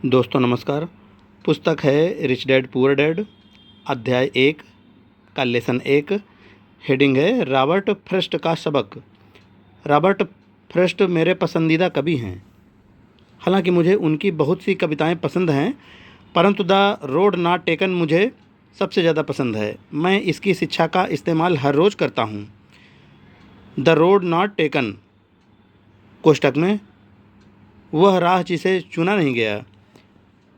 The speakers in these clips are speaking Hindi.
दोस्तों नमस्कार। पुस्तक है रिच डैड पुअर डैड, अध्याय 1 का लेसन 1। हेडिंग है रॉबर्ट फ्रॉस्ट का सबक। रॉबर्ट फ्रॉस्ट मेरे पसंदीदा कवि हैं। हालांकि मुझे उनकी बहुत सी कविताएं पसंद हैं, परंतु द रोड नॉट टेकन मुझे सबसे ज़्यादा पसंद है। मैं इसकी शिक्षा का इस्तेमाल हर रोज़ करता हूँ। द रोड नॉट टेकन कोष्टक में वह राह जिसे चुना नहीं गया।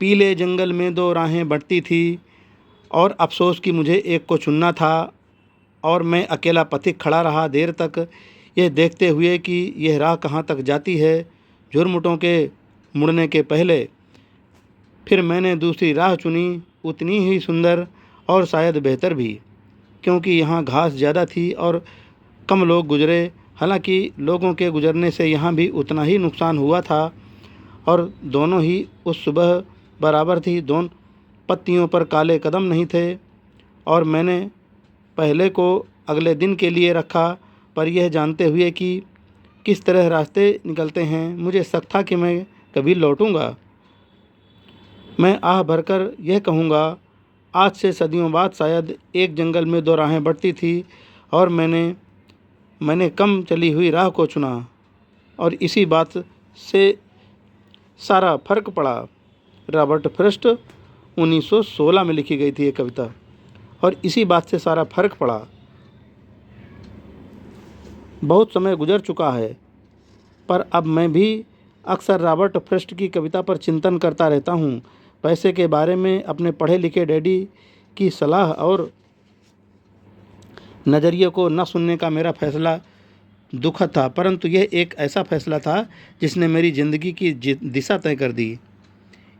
पीले जंगल में दो राहें बढ़ती थी और अफसोस कि मुझे एक को चुनना था, और मैं अकेला पथिक खड़ा रहा देर तक, यह देखते हुए कि यह राह कहाँ तक जाती है। झुरमुटों के मुड़ने के पहले फिर मैंने दूसरी राह चुनी, उतनी ही सुंदर और शायद बेहतर भी, क्योंकि यहाँ घास ज़्यादा थी और कम लोग गुजरे। हालांकि लोगों के गुजरने से यहाँ भी उतना ही नुकसान हुआ था, और दोनों ही उस सुबह बराबर थी। दोनों पत्तियों पर काले कदम नहीं थे, और मैंने पहले को अगले दिन के लिए रखा, पर यह जानते हुए कि किस तरह रास्ते निकलते हैं। मुझे शक था कि मैं कभी लौटूंगा। मैं आह भरकर यह कहूँगा, आज से सदियों बाद शायद एक जंगल में दो राहें बढ़ती थी, और मैंने कम चली हुई राह को चुना, और इसी बात से सारा फर्क पड़ा। रॉबर्ट फ्रॉस्ट 1916 में लिखी गई थी ये कविता, और इसी बात से सारा फर्क पड़ा। बहुत समय गुजर चुका है, पर अब मैं भी अक्सर रॉबर्ट फ्रॉस्ट की कविता पर चिंतन करता रहता हूँ। पैसे के बारे में अपने पढ़े लिखे डैडी की सलाह और नज़रिए को न सुनने का मेरा फैसला दुखद था, परंतु यह एक ऐसा फैसला था जिसने मेरी ज़िंदगी की दिशा तय कर दी।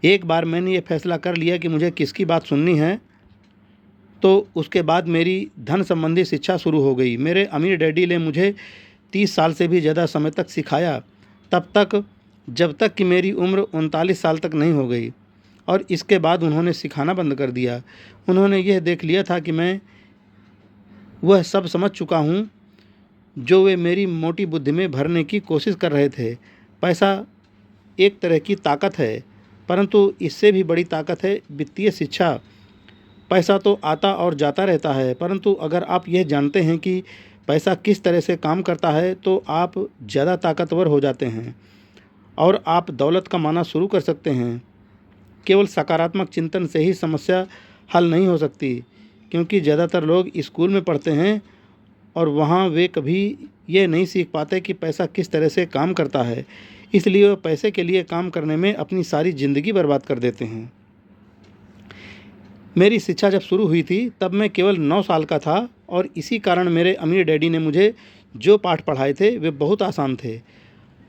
एक बार मैंने ये फैसला कर लिया कि मुझे किसकी बात सुननी है, तो उसके बाद मेरी धन संबंधी शिक्षा शुरू हो गई। मेरे अमीर डैडी ने मुझे 30 साल से भी ज़्यादा समय तक सिखाया, तब तक जब तक कि मेरी उम्र 39 साल तक नहीं हो गई, और इसके बाद उन्होंने सिखाना बंद कर दिया। उन्होंने यह देख लिया था कि मैं वह सब समझ चुका हूँ जो वे मेरी मोटी बुद्धि में भरने की कोशिश कर रहे थे। पैसा एक तरह की ताकत है, परंतु इससे भी बड़ी ताकत है वित्तीय शिक्षा। पैसा तो आता और जाता रहता है, परंतु अगर आप यह जानते हैं कि पैसा किस तरह से काम करता है, तो आप ज़्यादा ताकतवर हो जाते हैं और आप दौलत कमाना शुरू कर सकते हैं। केवल सकारात्मक चिंतन से ही समस्या हल नहीं हो सकती, क्योंकि ज़्यादातर लोग स्कूल में पढ़ते हैं और वहाँ वे कभी ये नहीं सीख पाते कि पैसा किस तरह से काम करता है, इसलिए वो पैसे के लिए काम करने में अपनी सारी ज़िंदगी बर्बाद कर देते हैं। मेरी शिक्षा जब शुरू हुई थी तब मैं केवल 9 साल का था, और इसी कारण मेरे अमीर डैडी ने मुझे जो पाठ पढ़ाए थे वे बहुत आसान थे,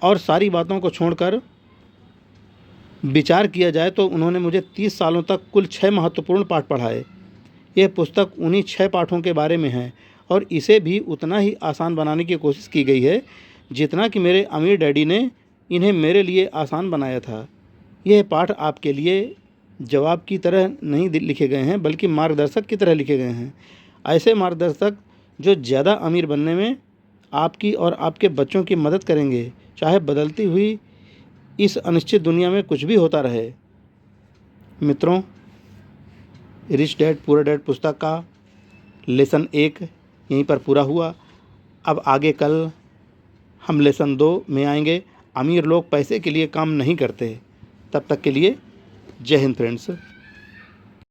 और सारी बातों को छोड़कर विचार किया जाए तो उन्होंने मुझे 30 सालों तक कुल 6 महत्वपूर्ण पाठ पढ़ाए। यह पुस्तक उन्हीं 6 पाठों के बारे में है, और इसे भी उतना ही आसान बनाने की कोशिश की गई है जितना कि मेरे अमीर डैडी ने इन्हें मेरे लिए आसान बनाया था। यह पाठ आपके लिए जवाब की तरह नहीं लिखे गए हैं, बल्कि मार्गदर्शक की तरह लिखे गए हैं। ऐसे मार्गदर्शक जो ज़्यादा अमीर बनने में आपकी और आपके बच्चों की मदद करेंगे, चाहे बदलती हुई इस अनिश्चित दुनिया में कुछ भी होता रहे। मित्रों, रिच डैड पुअर डैड पुस्तक का लेसन 1 यहीं पर पूरा हुआ। अब आगे कल हम लेसन 2 में आएंगे। अमीर लोग पैसे के लिए काम नहीं करते। तब तक के लिए जय हिंद फ्रेंड्स।